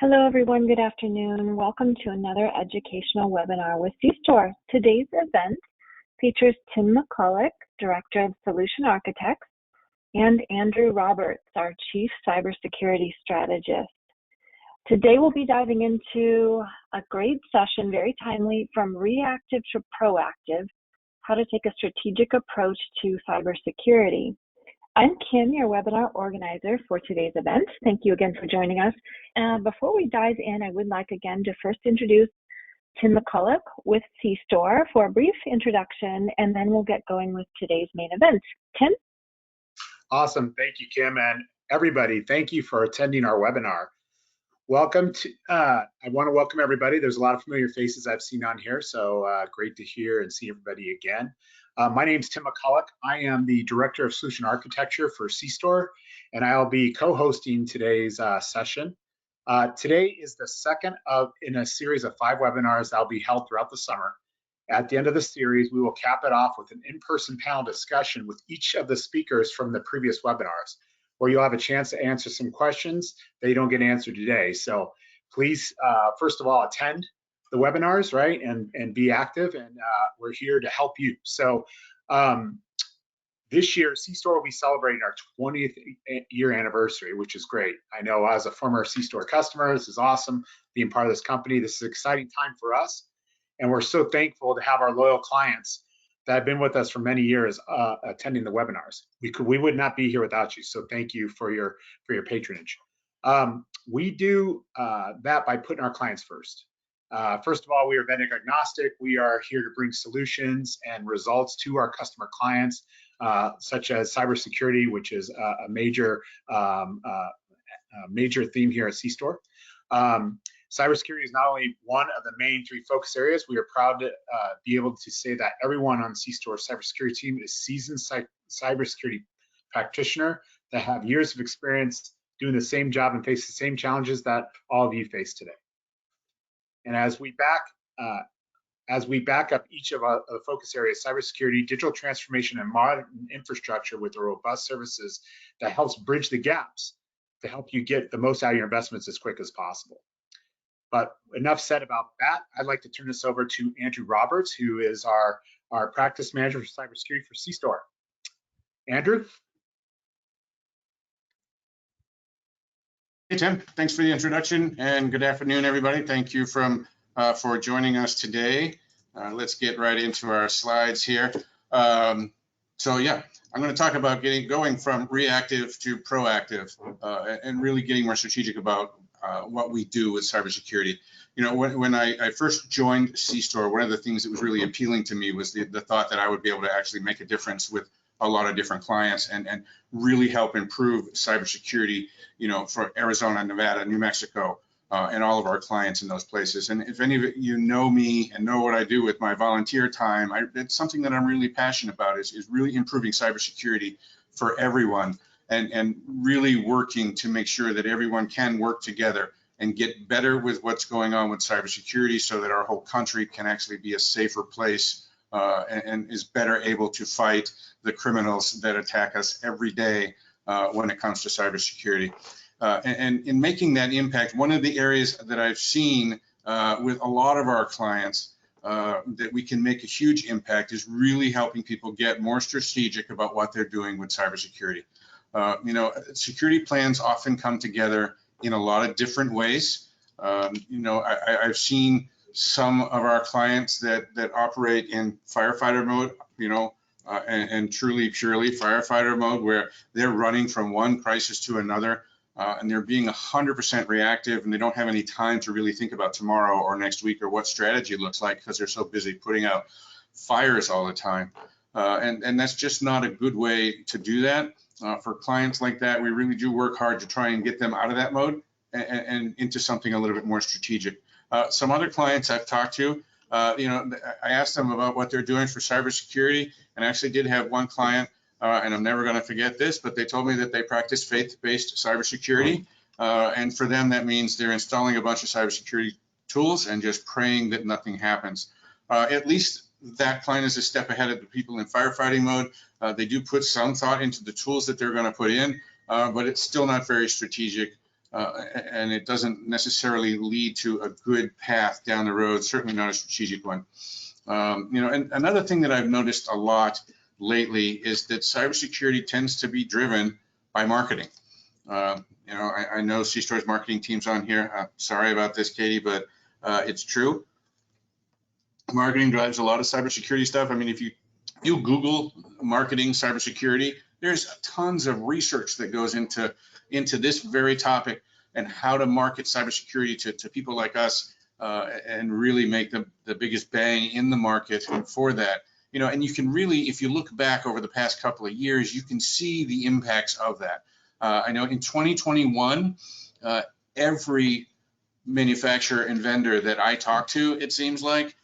Hello everyone, good afternoon. Welcome to another educational webinar with cStor. Today's event features Tim McCulloch, Director of Solution Architects, and Andrew Roberts, our Chief Cybersecurity Strategist. Today we'll be diving into a great session, very timely, from reactive to proactive, how to take a strategic approach to cybersecurity. I'm Kim, your webinar organizer for today's event. Thank you again for joining us. Before we dive in, I would like again to first introduce Tim McCulloch with cStor for a brief introduction, and then we'll get going with today's main event. Tim? Awesome. Thank you, Kim. And everybody, thank you for attending our webinar. Welcome to, I want to welcome everybody. There's a lot of familiar faces I've seen on here, so great to hear and see everybody again. My name is Tim McCulloch. I am the Director of Solution Architecture for cStor, and I'll be co-hosting today's session. Today is the second in a series of 5 webinars that will be held throughout the summer. At the end of the series, we will cap it off with an in-person panel discussion with each of the speakers from the previous webinars, where you'll have a chance to answer some questions that you don't get answered today. So please, first of all, attend the webinars, right, and be active, and we're here to help you. So this year, cStor will be celebrating our 20th year anniversary, which is great. I know as a former cStor customer, this is awesome, being part of this company. This is an exciting time for us, and we're so thankful to have our loyal clients that have been with us for many years attending the webinars. We would not be here without you, so thank you for your patronage. We do that by putting our clients first. First of all, we are vendor agnostic. We are here to bring solutions and results to our customer clients, such as cybersecurity, which is a major theme here at cStor. Cybersecurity is not only one of the main 3 focus areas. We are proud to be able to say that everyone on cStor's cybersecurity team is seasoned cybersecurity practitioner that have years of experience doing the same job and face the same challenges that all of you face today. And as we back up each of the focus areas, cybersecurity, digital transformation, and modern infrastructure with the robust services that helps bridge the gaps to help you get the most out of your investments as quick as possible. But enough said about that. I'd like to turn this over to Andrew Roberts, who is our practice manager for cybersecurity for cStor. Andrew? Hey, Tim. Thanks for the introduction, and good afternoon, everybody. Thank you for joining us today. Let's get right into our slides here. So yeah, I'm going to talk about going from reactive to proactive and really getting more strategic about what we do with cybersecurity. You know, when I first joined cStor, one of the things that was really appealing to me was the thought that I would be able to actually make a difference with a lot of different clients and really help improve cybersecurity, you know, for Arizona, Nevada, New Mexico, and all of our clients in those places. And if any of you know me and know what I do with my volunteer time, it's something that I'm really passionate about is really improving cybersecurity for everyone and really working to make sure that everyone can work together and get better with what's going on with cybersecurity so that our whole country can actually be a safer place and is better able to fight the criminals that attack us every day when it comes to cybersecurity. And in making that impact, one of the areas that I've seen with a lot of our clients that we can make a huge impact is really helping people get more strategic about what they're doing with cybersecurity. You know, security plans often come together in a lot of different ways. You know, I've seen some of our clients that operate in firefighter mode, you know, and truly purely firefighter mode, where they're running from one crisis to another, and they're being 100% reactive, and they don't have any time to really think about tomorrow or next week or what strategy looks like because they're so busy putting out fires all the time. And that's just not a good way to do that. For clients like that, we really do work hard to try and get them out of that mode and into something a little bit more strategic. Some other clients I've talked to, you know, I asked them about what they're doing for cybersecurity, and I actually did have one client, and I'm never going to forget this, but they told me that they practice faith-based cybersecurity, and for them that means they're installing a bunch of cybersecurity tools and just praying that nothing happens. At least that client is a step ahead of the people in firefighting mode. They do put some thought into the tools that they're going to put in, but it's still not very strategic. and it doesn't necessarily lead to a good path down the road, certainly not a strategic one. And another thing that I've noticed a lot lately is that cybersecurity tends to be driven by marketing. I know cStor's marketing team's on here. Sorry about this, Katie, but it's true. Marketing drives a lot of cybersecurity stuff. I mean, if you Google marketing cybersecurity, there's tons of research that goes into this very topic and how to market cybersecurity to people like us and really make the biggest bang in the market for that. And you can really, if you look back over the past couple of years, you can see the impacts of that. I know in 2021, every manufacturer and vendor that I talked to, it seems like,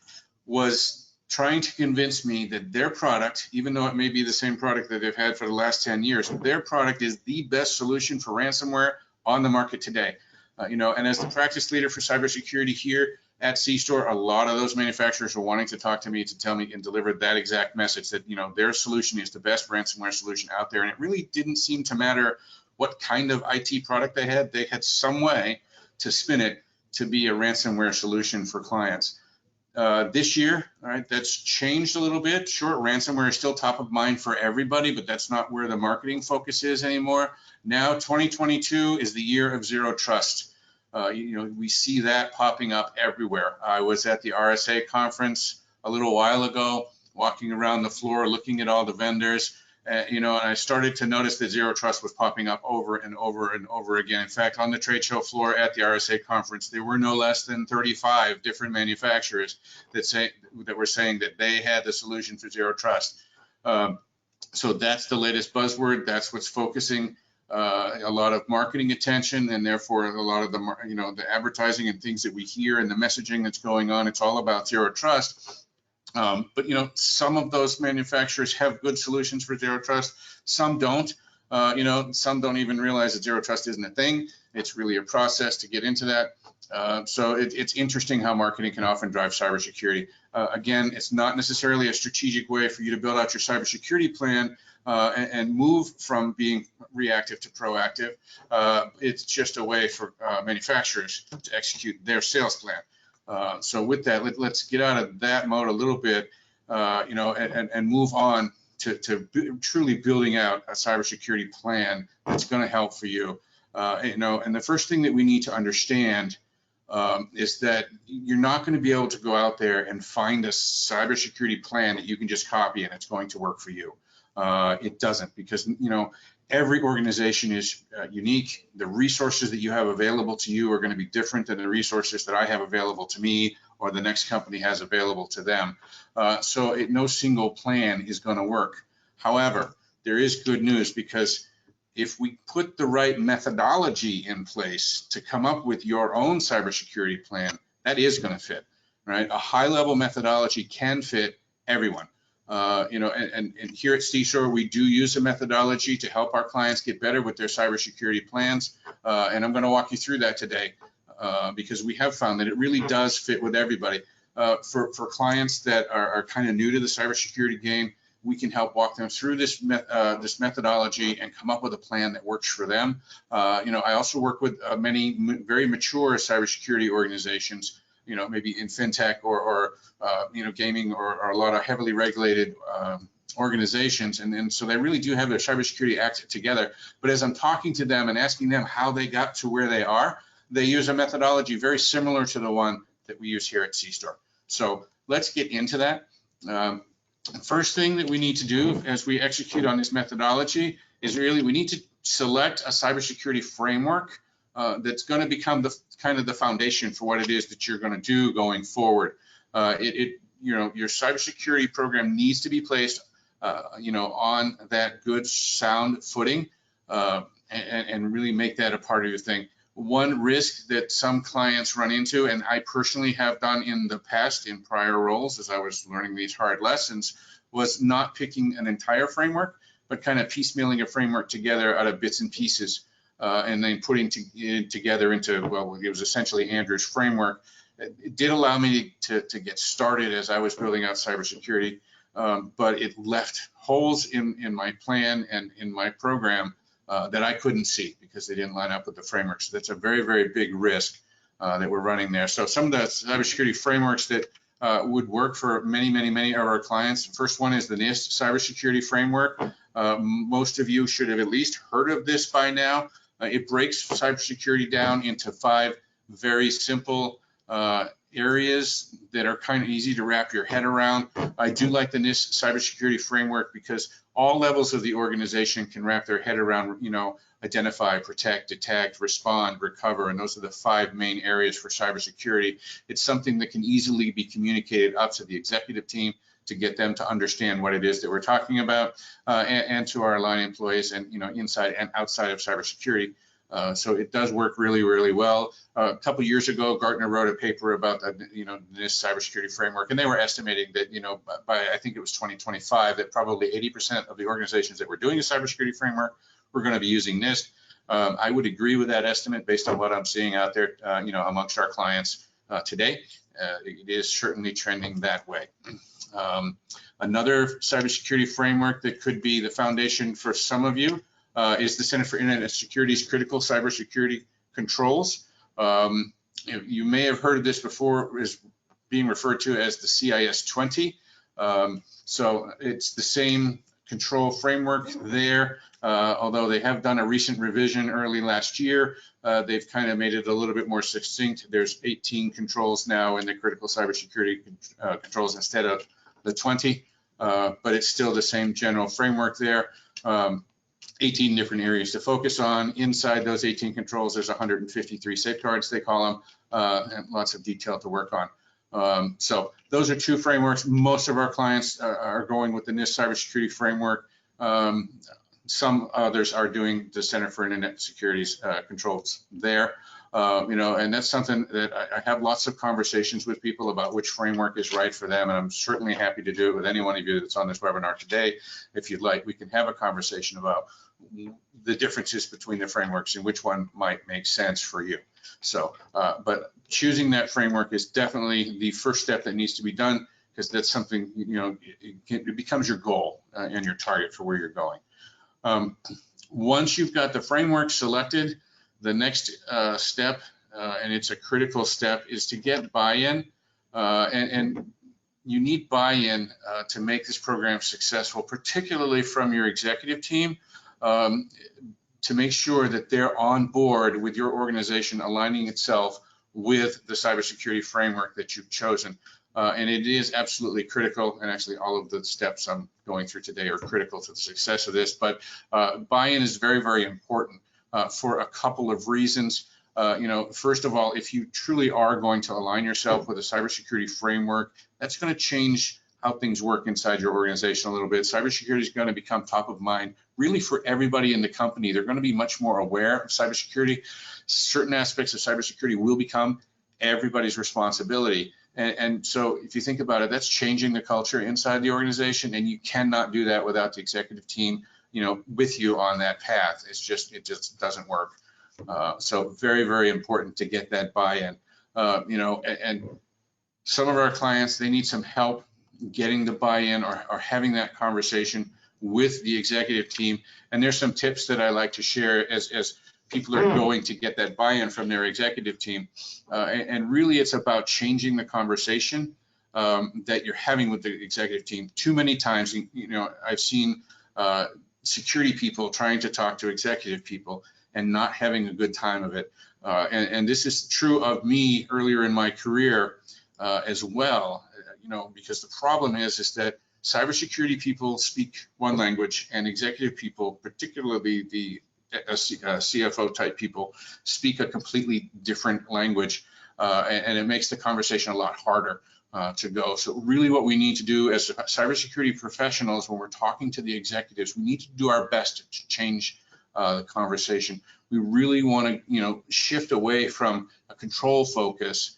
was trying to convince me that their product, even though it may be the same product that they've had for the last 10 years, their product is the best solution for ransomware on the market today. And as the practice leader for cybersecurity here at cStor, a lot of those manufacturers were wanting to talk to me to tell me and deliver that exact message that, their solution is the best ransomware solution out there. And it really didn't seem to matter what kind of IT product they had some way to spin it to be a ransomware solution for clients. This year, all right, that's changed a little bit. Sure, ransomware is still top of mind for everybody, but that's not where the marketing focus is anymore. Now, 2022 is the year of zero trust. We see that popping up everywhere. I was at the RSA conference a little while ago, walking around the floor, looking at all the vendors, and I started to notice that zero trust was popping up over and over and over again. In fact, on the trade show floor at the RSA conference, there were no less than 35 different manufacturers that were saying that they had the solution for zero trust. So that's the latest buzzword. That's what's focusing a lot of marketing attention, and therefore a lot of the advertising and things that we hear and the messaging that's going on. It's all about zero trust. But some of those manufacturers have good solutions for zero trust. Some don't. Some don't even realize that zero trust isn't a thing. It's really a process to get into that. So it's interesting how marketing can often drive cybersecurity. Again, it's not necessarily a strategic way for you to build out your cybersecurity plan and move from being reactive to proactive. It's just a way for manufacturers to execute their sales plan. So with that, let's get out of that mode a little bit, and move on to truly building out a cybersecurity plan that's going to help for you. And the first thing that we need to understand is that you're not going to be able to go out there and find a cybersecurity plan that you can just copy and it's going to work for you. It doesn't, because every organization is unique. The resources that you have available to you are going to be different than the resources that I have available to me or the next company has available to them. So no single plan is going to work. However, there is good news, because if we put the right methodology in place to come up with your own cybersecurity plan, that is going to fit, right? A high-level methodology can fit everyone. And here at cStor, we do use a methodology to help our clients get better with their cybersecurity plans. And I'm going to walk you through that today because we have found that it really does fit with everybody. For clients that are kind of new to the cybersecurity game, we can help walk them through this methodology and come up with a plan that works for them. I also work with many very mature cybersecurity organizations, maybe in fintech or gaming or a lot of heavily regulated organizations. And so they really do have their cybersecurity act together. But as I'm talking to them and asking them how they got to where they are, they use a methodology very similar to the one that we use here at cStor. So let's get into that. First thing that we need to do as we execute on this methodology is really we need to select a cybersecurity framework that's going to become the kind of the foundation for what it is that you're going to do going forward. Your cybersecurity program needs to be placed, on that good sound footing, and really make that a part of your thing. One risk that some clients run into, and I personally have done in the past in prior roles as I was learning these hard lessons, was not picking an entire framework, but kind of piecemealing a framework together out of bits and pieces, and then putting it together into, well, it was essentially Andrew's framework. It did allow me to get started as I was building out cybersecurity, but it left holes in my plan and in my program that I couldn't see because they didn't line up with the framework. So that's a very, very big risk that we're running there. So some of the cybersecurity frameworks that would work for many of our clients. The first one is the NIST cybersecurity framework. Most of you should have at least heard of this by now. It breaks cybersecurity down into 5 very simple areas that are kind of easy to wrap your head around. I do like the NIST cybersecurity framework because all levels of the organization can wrap their head around, identify, protect, detect, respond, recover, and those are the 5 main areas for cybersecurity. It's something that can easily be communicated up to the executive team to get them to understand what it is that we're talking about, and to our line employees, and inside and outside of cybersecurity. So it does work really, really well. A couple years ago, Gartner wrote a paper about this cybersecurity framework, and they were estimating that by I think it was 2025 that probably 80% of the organizations that were doing a cybersecurity framework were going to be using NIST. I would agree with that estimate based on what I'm seeing out there, amongst our clients today. It is certainly trending that way. Another cybersecurity framework that could be the foundation for some of you is the Center for Internet Security's critical cybersecurity controls. You may have heard of this before, is being referred to as the CIS 20. So it's the same control framework there, although they have done a recent revision early last year. They've kind of made it a little bit more succinct. There's 18 controls now in the critical cybersecurity controls instead of the 20, but it's still the same general framework there. 18 different areas to focus on. Inside those 18 controls, there's 153 safeguards, they call them, and lots of detail to work on. So those are 2 frameworks. Most of our clients are going with the NIST cybersecurity framework. Some others are doing the Center for Internet Security's controls there. And that's something that I have lots of conversations with people about which framework is right for them, and I'm certainly happy to do it with any one of you that's on this webinar today. If you'd like, we can have a conversation about the differences between the frameworks and which one might make sense for you. So, but choosing that framework is definitely the first step that needs to be done, because that's something, it becomes your goal and your target for where you're going. Once you've got the framework selected, the next step, and it's a critical step, is to get buy-in, and you need buy-in to make this program successful, particularly from your executive team, to make sure that they're on board with your organization aligning itself with the cybersecurity framework that you've chosen. And it is absolutely critical, and actually all of the steps I'm going through today are critical to the success of this, but buy-in is very, very important for a couple of reasons. First of all, if you truly are going to align yourself with a cybersecurity framework, that's going to change how things work inside your organization a little bit. Cybersecurity is going to become top of mind really for everybody in the company. They're going to be much more aware of cybersecurity. Certain aspects of cybersecurity will become everybody's responsibility. And so if you think about it, that's changing the culture inside the organization, and you cannot do that without the executive team, with you on that path. It just doesn't work. So very, very important to get that buy-in. And some of our clients, they need some help getting the buy-in or having that conversation with the executive team. And there's some tips that I like to share as people are going to get that buy-in from their executive team. And really it's about changing the conversation that you're having with the executive team. Too many times, I've seen security people trying to talk to executive people and not having a good time of it. And this is true of me earlier in my career as well, because the problem is that cybersecurity people speak one language, and executive people, particularly the CFO type people, speak a completely different language, and it makes the conversation a lot harder to go. So really what we need to do as cybersecurity professionals when we're talking to the executives, we need to do our best to change the conversation. We really want to, shift away from a control focus,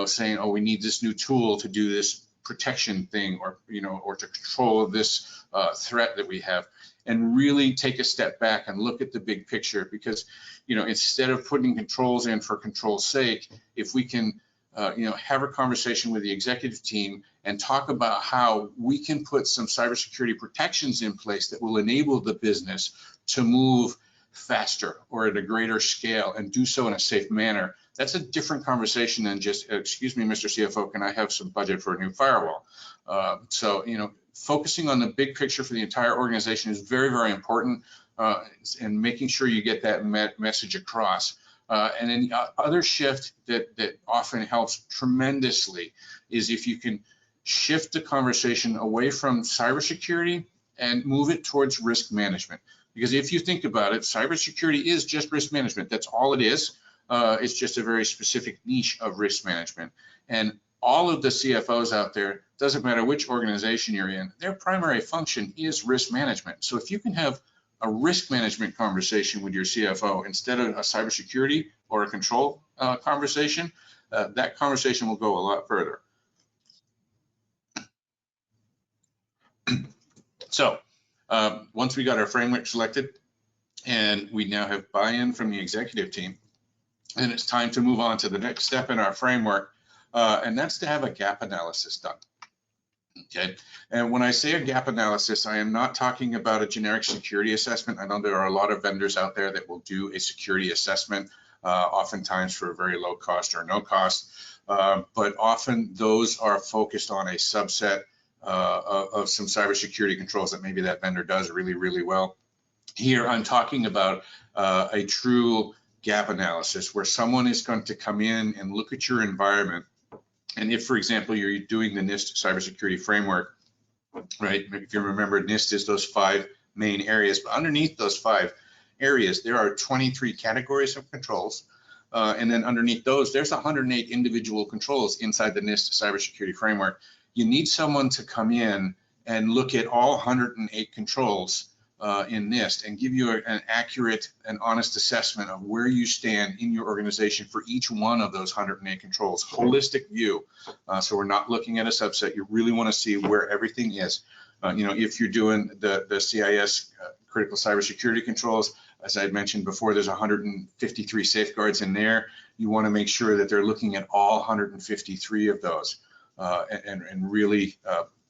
saying, oh, we need this new tool to do this protection thing, or, or to control this threat that we have, and really take a step back and look at the big picture. Because, instead of putting controls in for control's sake, if we can, have a conversation with the executive team and talk about how we can put some cybersecurity protections in place that will enable the business to move faster or at a greater scale and do so in a safe manner, that's a different conversation than just, excuse me, Mr. CFO, can I have some budget for a new firewall? So, focusing on the big picture for the entire organization is very, very important, and making sure you get that message across. And then the other shift that often helps tremendously is if you can shift the conversation away from cybersecurity and move it towards risk management. Because if you think about it, cybersecurity is just risk management. That's all it is. It's just a very specific niche of risk management. And all of the CFOs out there, doesn't matter which organization you're in, their primary function is risk management. So if you can have a risk management conversation with your CFO instead of a cybersecurity or a control conversation, that conversation will go a lot further. So once we got our framework selected and we now have buy-in from the executive team, and it's time to move on to the next step in our framework, and that's to have a gap analysis done. Okay, and when I say a gap analysis, I am not talking about a generic security assessment. I know there are a lot of vendors out there that will do a security assessment, oftentimes for a very low cost or no cost, but often those are focused on a subset of some cybersecurity controls that maybe that vendor does really, really well. Here, I'm talking about a true gap analysis where someone is going to come in and look at your environment. And if, for example, you're doing the NIST cybersecurity framework, right? If you remember, NIST is those 5 main areas, but underneath those 5 areas, there are 23 categories of controls. And then underneath those, there's 108 individual controls inside the NIST cybersecurity framework. You need someone to come in and look at all 108 controls in NIST and give you an accurate and honest assessment of where you stand in your organization for each one of those 108 controls, holistic view. So we're not looking at a subset. You really want to see where everything is. If you're doing the CIS critical cybersecurity controls, as I had mentioned before, there's 153 safeguards in there. You want to make sure that they're looking at all 153 of those and really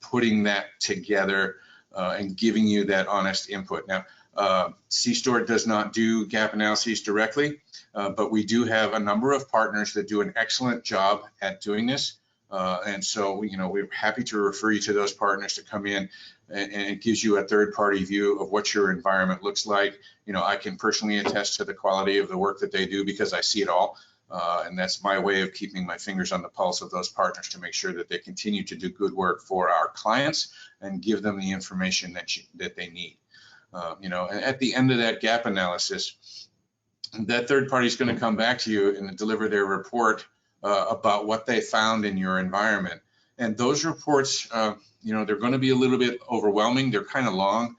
putting that together and giving you that honest input. Now, cStor does not do gap analyses directly, but we do have a number of partners that do an excellent job at doing this. And so, we're happy to refer you to those partners to come in, and it gives you a third-party view of what your environment looks like. I can personally attest to the quality of the work that they do because I see it all. And that's my way of keeping my fingers on the pulse of those partners to make sure that they continue to do good work for our clients and give them the information that they need. And at the end of that gap analysis, that third party is going to come back to you and deliver their report about what they found in your environment. And those reports, they're going to be a little bit overwhelming. They're kind of long.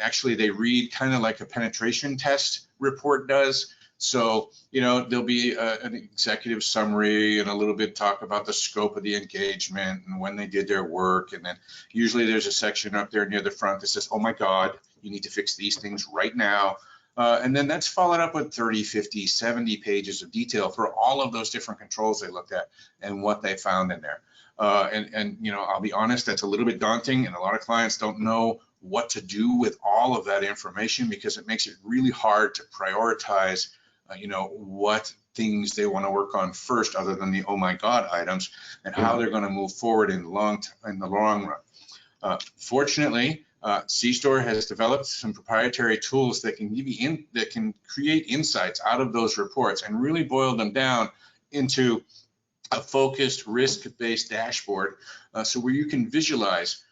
Actually, they read kind of like a penetration test report does. So, there'll be an executive summary and a little bit talk about the scope of the engagement and when they did their work. And then usually there's a section up there near the front that says, oh my God, you need to fix these things right now. And then that's followed up with 30, 50, 70 pages of detail for all of those different controls they looked at and what they found in there. I'll be honest, that's a little bit daunting, and a lot of clients don't know what to do with all of that information because it makes it really hard to prioritize what things they want to work on first, other than the oh my God items, and how they're going to move forward in the long run. Fortunately, cStor has developed some proprietary tools that can give you that can create insights out of those reports and really boil them down into a focused risk-based dashboard, so where you can visualize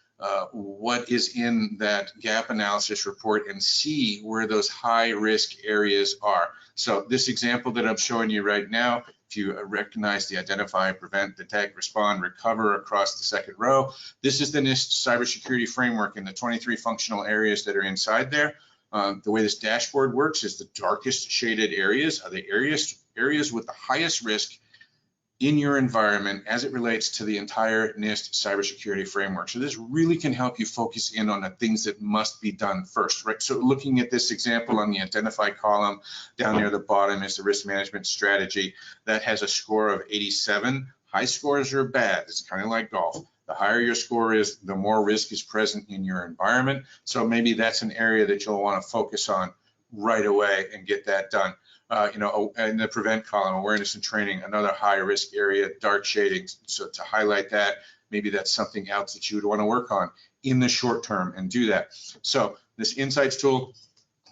what is in that gap analysis report and see where those high risk areas are. So this example that I'm showing you right now, if you recognize the identify, prevent, detect, respond, recover across the second row, this is the NIST cybersecurity framework and the 23 functional areas that are inside there. The way this dashboard works is the darkest shaded areas are the areas with the highest risk in your environment as it relates to the entire NIST cybersecurity framework. So this really can help you focus in on the things that must be done first, right? So looking at this example on the identify column, down near the bottom is the risk management strategy. That has a score of 87. High scores are bad. It's kind of like golf. The higher your score is, the more risk is present in your environment. So maybe that's an area that you'll want to focus on right away and get that done. In the prevent column, awareness and training, another high risk area, dark shading. So to highlight that, maybe that's something else that you would want to work on in the short term and do that. So this insights tool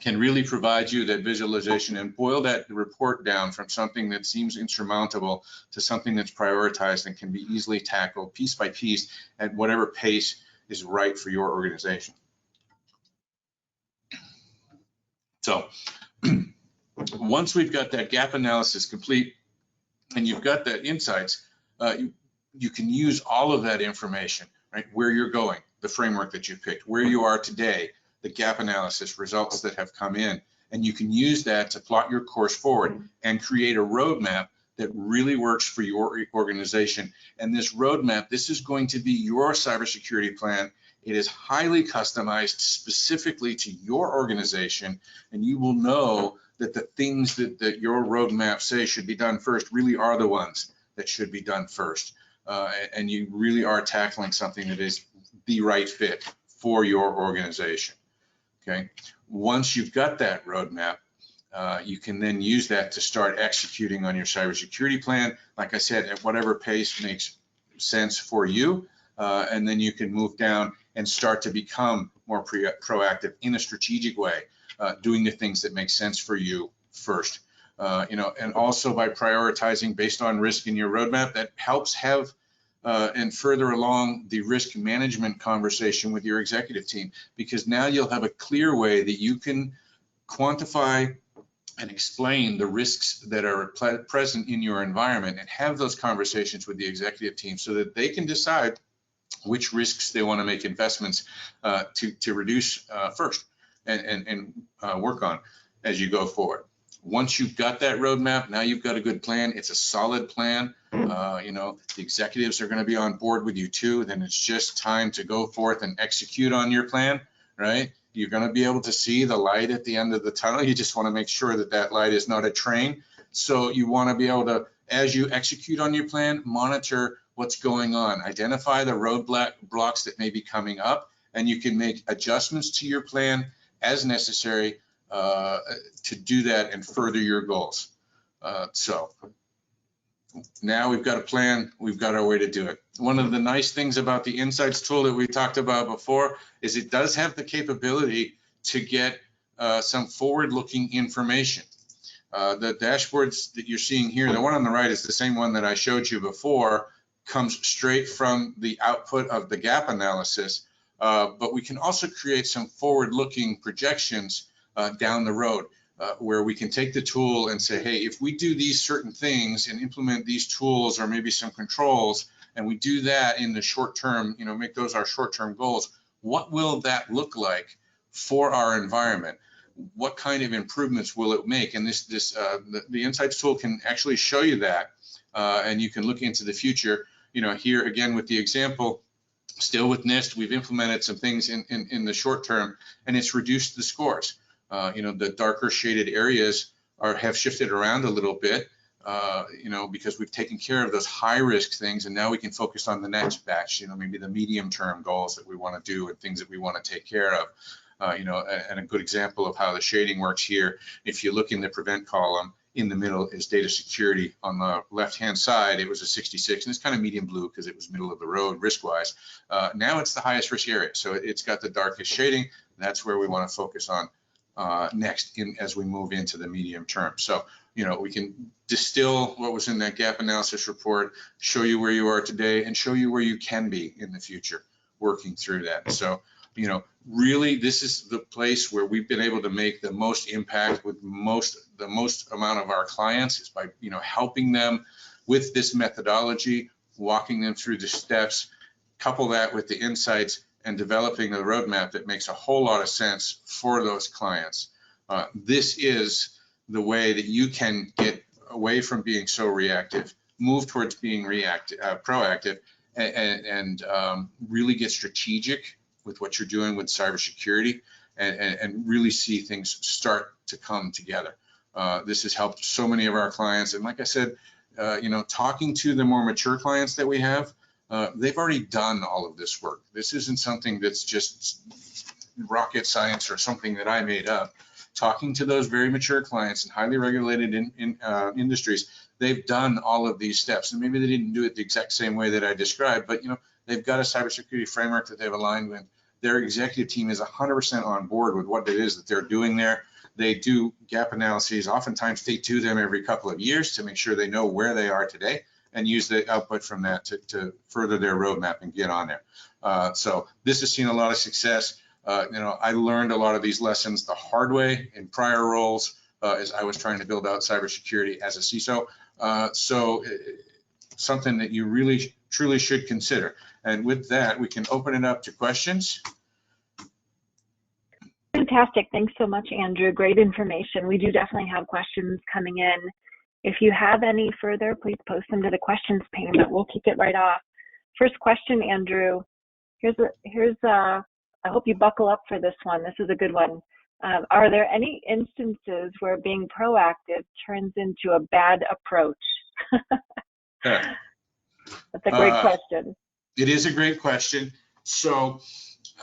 can really provide you that visualization and boil that report down from something that seems insurmountable to something that's prioritized and can be easily tackled piece by piece at whatever pace is right for your organization. So once we've got that gap analysis complete and you've got that insights, you can use all of that information, right? Where you're going, the framework that you picked, where you are today, the gap analysis results that have come in, and you can use that to plot your course forward and create a roadmap that really works for your organization. And this roadmap, this is going to be your cybersecurity plan. It is highly customized specifically to your organization, and you will know that the things that your roadmap say should be done first really are the ones that should be done first. And you really are tackling something that is the right fit for your organization. Okay. Once you've got that roadmap, you can then use that to start executing on your cybersecurity plan. Like I said, at whatever pace makes sense for you, and then you can move down and start to become more proactive in a strategic way, doing the things that make sense for you first. And also by prioritizing based on risk in your roadmap, that helps have and further along the risk management conversation with your executive team, because now you'll have a clear way that you can quantify and explain the risks that are present in your environment and have those conversations with the executive team so that they can decide which risks they want to make investments to reduce first and work on as you go forward. Once you've got that roadmap, now you've got a good plan. It's a solid plan. The executives are going to be on board with you too. Then it's just time to go forth and execute on your plan, right? You're going to be able to see the light at the end of the tunnel. You just want to make sure that that light is not a train. So you want to be able to, as you execute on your plan, monitor what's going on, identify the roadblocks that may be coming up, and you can make adjustments to your plan as necessary to do that and further your goals. So now we've got a plan, we've got our way to do it. One of the nice things about the Insights tool that we talked about before is it does have the capability to get some forward-looking information. The dashboards that you're seeing here, the one on the right is the same one that I showed you before, comes straight from the output of the gap analysis, but we can also create some forward-looking projections down the road where we can take the tool and say, hey, if we do these certain things and implement these tools or maybe some controls, and we do that in the short term, make those our short-term goals, what will that look like for our environment? What kind of improvements will it make? And the Insights tool can actually show you that, and you can look into the future. Here again with the example, still with NIST, we've implemented some things in the short term, and it's reduced the scores. The darker shaded areas have shifted around a little bit, because we've taken care of those high risk things, and now we can focus on the next batch, maybe the medium term goals that we want to do and things that we want to take care of. And a good example of how the shading works here, if you look in the prevent column, in the middle is data security. On the left-hand side, it was a 66, and it's kind of medium blue because it was middle of the road risk-wise. Now it's the highest risk area, so it's got the darkest shading. That's where we want to focus on next as we move into the medium term. So, we can distill what was in that gap analysis report, show you where you are today, and show you where you can be in the future working through that. So, really, this is the place where we've been able to make the most impact with the most amount of our clients is by, helping them with this methodology, walking them through the steps, couple that with the insights, and developing a roadmap that makes a whole lot of sense for those clients. This is the way that you can get away from being so reactive, move towards being proactive, and really get strategic with what you're doing with cybersecurity, and really see things start to come together. This has helped so many of our clients, and like I said, talking to the more mature clients that we have, they've already done all of this work. This isn't something that's just rocket science or something that I made up. talking to those very mature clients and highly regulated industries, they've done all of these steps. And maybe they didn't do it the exact same way that I described, but they've got a cybersecurity framework that they've aligned with. Their executive team is 100% on board with what it is that they're doing there. They do gap analyses. Oftentimes they do them every couple of years to make sure they know where they are today and use the output from that to further their roadmap and get on there. So this has seen a lot of success. I learned a lot of these lessons the hard way in prior roles as I was trying to build out cybersecurity as a CISO. So something that you really truly should consider. And with that, we can open it up to questions. Fantastic. Thanks so much, Andrew. Great information. We do definitely have questions coming in. If you have any further, please post them to the questions pane, but we'll kick it right off. First question, Andrew. I hope you buckle up for this one. This is a good one. Are there any instances where being proactive turns into a bad approach? That's a great question. It is a great question. So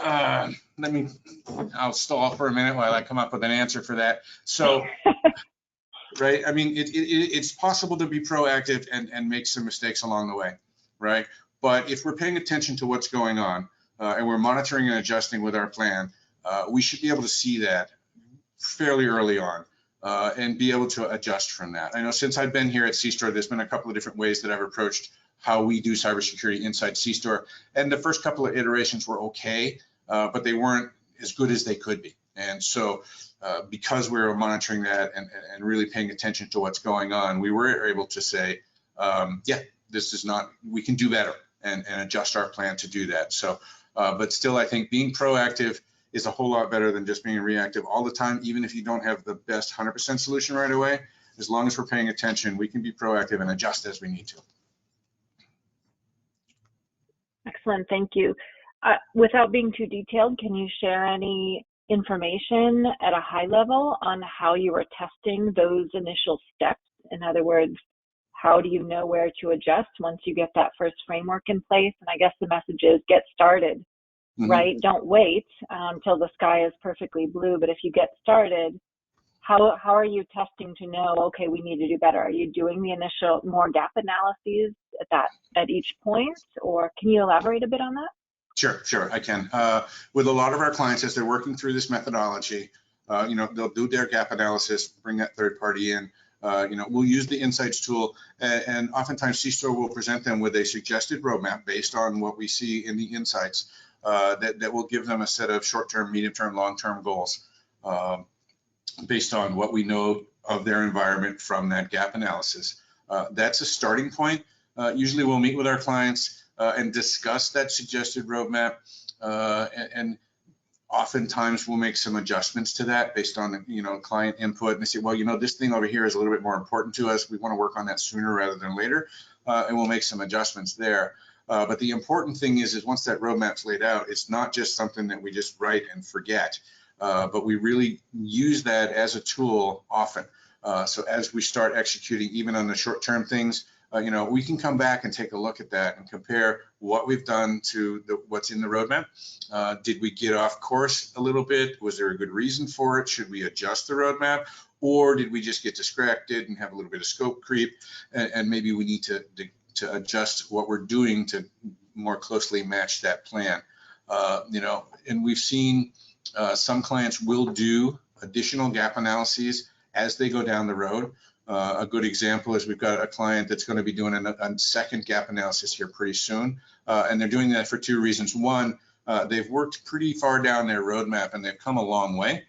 I'll stall for a minute while I come up with an answer for that. So, right, I mean, it's possible to be proactive and make some mistakes along the way, right? But if we're paying attention to what's going on and we're monitoring and adjusting with our plan, we should be able to see that fairly early on and be able to adjust from that. I know since I've been here at cStor, there's been a couple of different ways that I've approached how we do cybersecurity inside cStor. And the first couple of iterations were okay, but they weren't as good as they could be. And so because we were monitoring that and really paying attention to what's going on, we were able to say, yeah, this is not, we can do better and adjust our plan to do that. So, but still, I think being proactive is a whole lot better than just being reactive all the time, even if you don't have the best 100% solution right away. As long as we're paying attention, we can be proactive and adjust as we need to. Excellent, thank you. Without being too detailed, can you share any information at a high level on how you were testing those initial steps? In other words, how do you know where to adjust once you get that first framework in place? And I guess the message is get started, right? Don't wait until the sky is perfectly blue, but if you get started, how are you testing to know, okay, we need to do better? Are you doing the initial more gap analyses at each point, or can you elaborate a bit on that? Sure, I can. With a lot of our clients, as they're working through this methodology, they'll do their gap analysis, bring that third party in. We'll use the insights tool, and oftentimes cStor will present them with a suggested roadmap based on what we see in the insights that will give them a set of short-term, medium-term, long-term goals based on what we know of their environment from that gap analysis. That's a starting point. Usually we'll meet with our clients and discuss that suggested roadmap, and oftentimes we'll make some adjustments to that based on client input, and they say, well, this thing over here is a little bit more important to us. We want to work on that sooner rather than later, and we'll make some adjustments there. But the important thing is once that roadmap's laid out, it's not just something that we just write and forget, but we really use that as a tool often. So as we start executing, even on the short-term things, we can come back and take a look at that and compare what we've done to what's in the roadmap. Did we get off course a little bit? Was there a good reason for it? Should we adjust the roadmap? Or did we just get distracted and have a little bit of scope creep? And maybe we need to adjust what we're doing to more closely match that plan. And we've seen some clients will do additional gap analyses as they go down the road. A good example is we've got a client that's going to be doing a second gap analysis here pretty soon, and they're doing that for two reasons. One, they've worked pretty far down their roadmap and they've come a long way,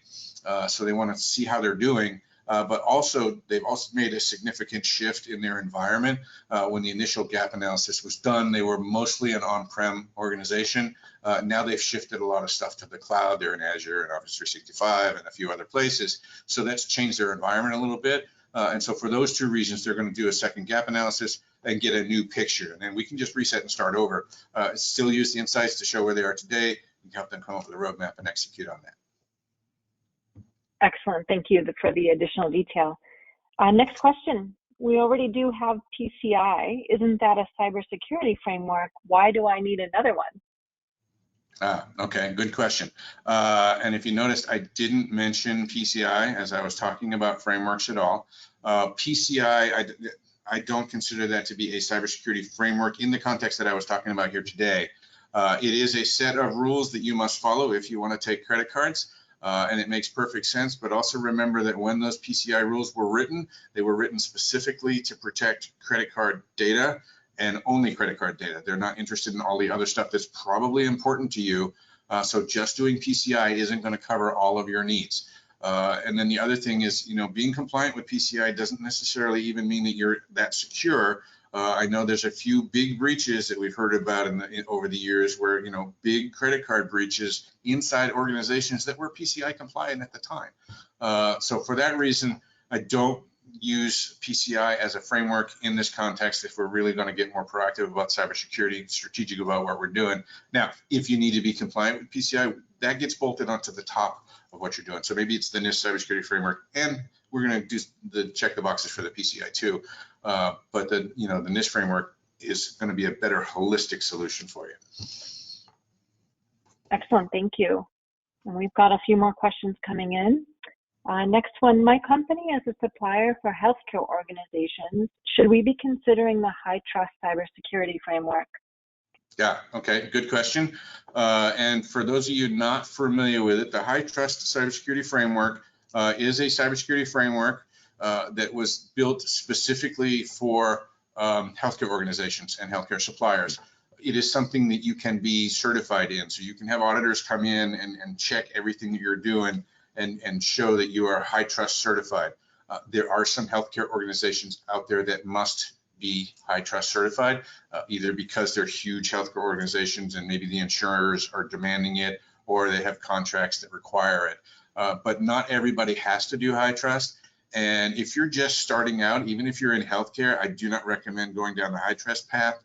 so they want to see how they're doing, but also they've also made a significant shift in their environment. When the initial gap analysis was done, they were mostly an on-prem organization. Now they've shifted a lot of stuff to the cloud. They're in Azure and Office 365 and a few other places, so that's changed their environment a little bit. And so for those two reasons, they're going to do a second gap analysis and get a new picture. And then we can just reset and start over. Still use the insights to show where they are today and help them come up with a roadmap and execute on that. Excellent. Thank you for the additional detail. Next question. We already do have PCI. Isn't that a cybersecurity framework? Why do I need another one? Okay, good question. And if you noticed, I didn't mention PCI as I was talking about frameworks at all. PCI, I don't consider that to be a cybersecurity framework in the context that I was talking about here today. It is a set of rules that you must follow if you want to take credit cards, and it makes perfect sense. But also remember that when those PCI rules were written, they were written specifically to protect credit card data and only credit card data. They're not interested in all the other stuff that's probably important to you. So just doing PCI isn't going to cover all of your needs. And then the other thing is, being compliant with PCI doesn't necessarily even mean that you're that secure. I know there's a few big breaches that we've heard about over the years where, big credit card breaches inside organizations that were PCI compliant at the time. So for that reason, I don't use PCI as a framework in this context if we're really going to get more proactive about cybersecurity, strategic about what we're doing. Now, if you need to be compliant with PCI, that gets bolted onto the top of what you're doing. So maybe it's the NIST cybersecurity framework, and we're going to do check the boxes for the PCI too. But the NIST framework is going to be a better holistic solution for you. Excellent, thank you. And we've got a few more questions coming in. Next one, my company is a supplier for healthcare organizations. Should we be considering the high trust cybersecurity framework? Yeah, okay, good question. And for those of you not familiar with it, the high trust cybersecurity framework is a cybersecurity framework that was built specifically for healthcare organizations and healthcare suppliers. It is something that you can be certified in. So you can have auditors come in and check everything that you're doing and show that you are high trust certified. There are some healthcare organizations out there that must be high trust certified, either because they're huge healthcare organizations and maybe the insurers are demanding it, or they have contracts that require it. But not everybody has to do high trust. And if you're just starting out, even if you're in healthcare, I do not recommend going down the high trust path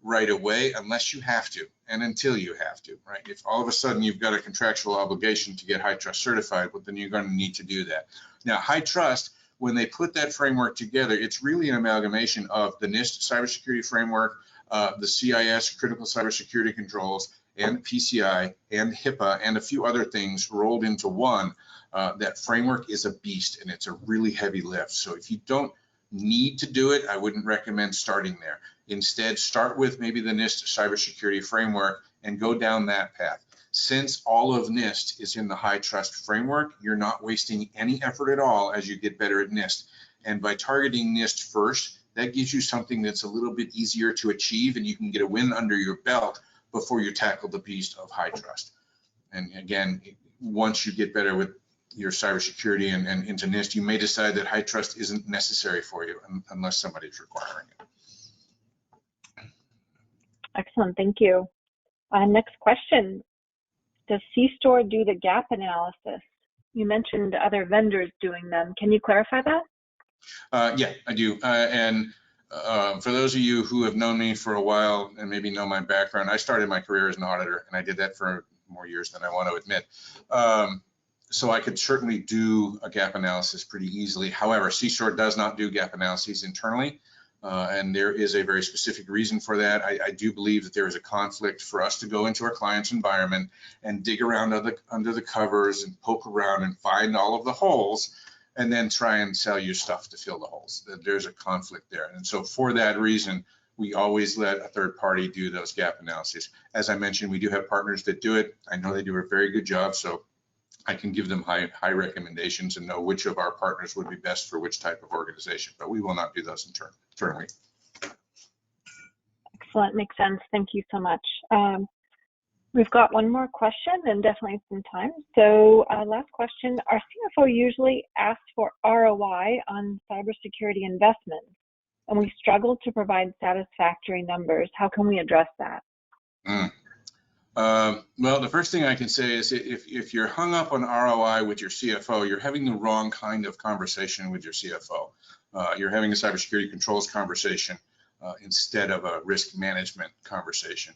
right away unless you have to and until you have to, right? If all of a sudden you've got a contractual obligation to get high trust certified, well, then you're going to need to do that. Now, high trust, when they put that framework together, it's really an amalgamation of the NIST cybersecurity framework, the CIS critical cybersecurity controls, and PCI and HIPAA and a few other things rolled into one. That framework is a beast and it's a really heavy lift. So if you don't need to do it, I wouldn't recommend starting there. Instead, start with maybe the NIST cybersecurity framework and go down that path. Since all of NIST is in the high trust framework, you're not wasting any effort at all as you get better at NIST. And by targeting NIST first, that gives you something that's a little bit easier to achieve and you can get a win under your belt before you tackle the beast of high trust. And again, once you get better with your cybersecurity and into NIST, you may decide that high trust isn't necessary for you unless somebody's requiring it. Excellent, thank you. Next question, does cStor do the gap analysis? You mentioned other vendors doing them. Can you clarify that? Yeah, I do. For those of you who have known me for a while and maybe know my background, I started my career as an auditor and I did that for more years than I want to admit. So I could certainly do a gap analysis pretty easily. However, cStor does not do gap analyses internally. And there is a very specific reason for that. I do believe that there is a conflict for us to go into our client's environment and dig around under the covers and poke around and find all of the holes and then try and sell you stuff to fill the holes. There's a conflict there. And so for that reason, we always let a third party do those gap analyses. As I mentioned, we do have partners that do it. I know they do a very good job, so I can give them high recommendations and know which of our partners would be best for which type of organization, but we will not do those internally. Excellent, makes sense. Thank you so much. We've got one more question and definitely some time. So last question, our CFO usually asks for ROI on cybersecurity investments, and we struggle to provide satisfactory numbers. How can we address that? Well, the first thing I can say is if you're hung up on ROI with your CFO, you're having the wrong kind of conversation with your CFO. You're having a cybersecurity controls conversation instead of a risk management conversation.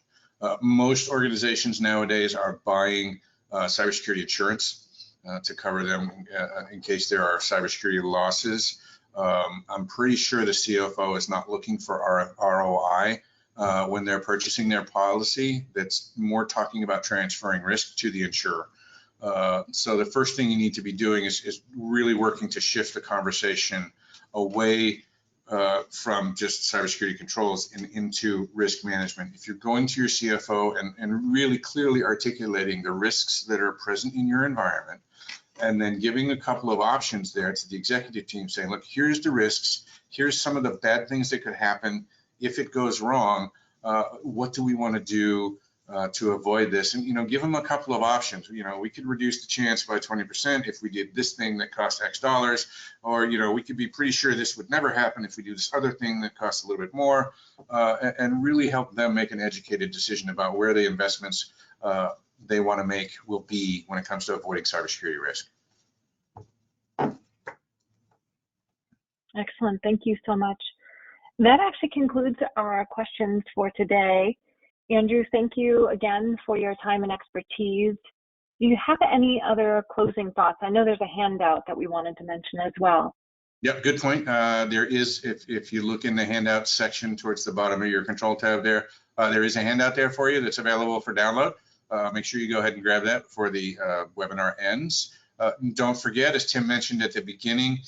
Most organizations nowadays are buying cybersecurity insurance to cover them in case there are cybersecurity losses. I'm pretty sure the CFO is not looking for ROI when they're purchasing their policy that's more talking about transferring risk to the insurer. So the first thing you need to be doing is really working to shift the conversation away from just cybersecurity controls and into risk management. If you're going to your CFO and really clearly articulating the risks that are present in your environment, and then giving a couple of options there to the executive team saying, look, here's the risks, here's some of the bad things that could happen if it goes wrong, what do we want to do to avoid this? And, give them a couple of options. We could reduce the chance by 20% if we did this thing that cost X dollars, or, we could be pretty sure this would never happen if we do this other thing that costs a little bit more, and really help them make an educated decision about where the investments they want to make will be when it comes to avoiding cybersecurity risk. Excellent. Thank you so much. That actually concludes our questions for today. Andrew, thank you again for your time and expertise. Do you have any other closing thoughts? I know there's a handout that we wanted to mention as well. Yeah, good point. There is, if you look in the handout section towards the bottom of your control tab there, there is a handout there for you that's available for download. Make sure you go ahead and grab that before the webinar ends. Don't forget, as Tim mentioned at the beginning,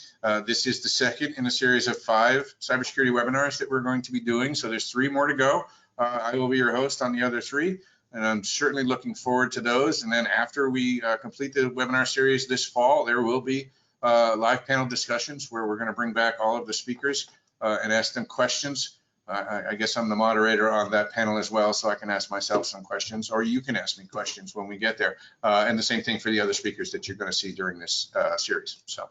this is the second in a series of 5 cybersecurity webinars that we're going to be doing. So there's 3 more to go. I will be your host on the other 3, and I'm certainly looking forward to those. And then after we complete the webinar series this fall, there will be live panel discussions where we're going to bring back all of the speakers and ask them questions. I guess I'm the moderator on that panel as well, so I can ask myself some questions, or you can ask me questions when we get there. And the same thing for the other speakers that you're going to see during this series. So.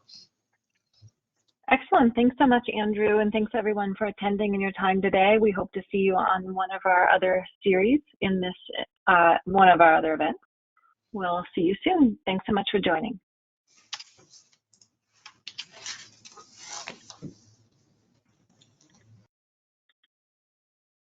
Excellent. Thanks so much, Andrew, and thanks everyone for attending and your time today. We hope to see you on one of our other series in this one of our other events. We'll see you soon. Thanks so much for joining.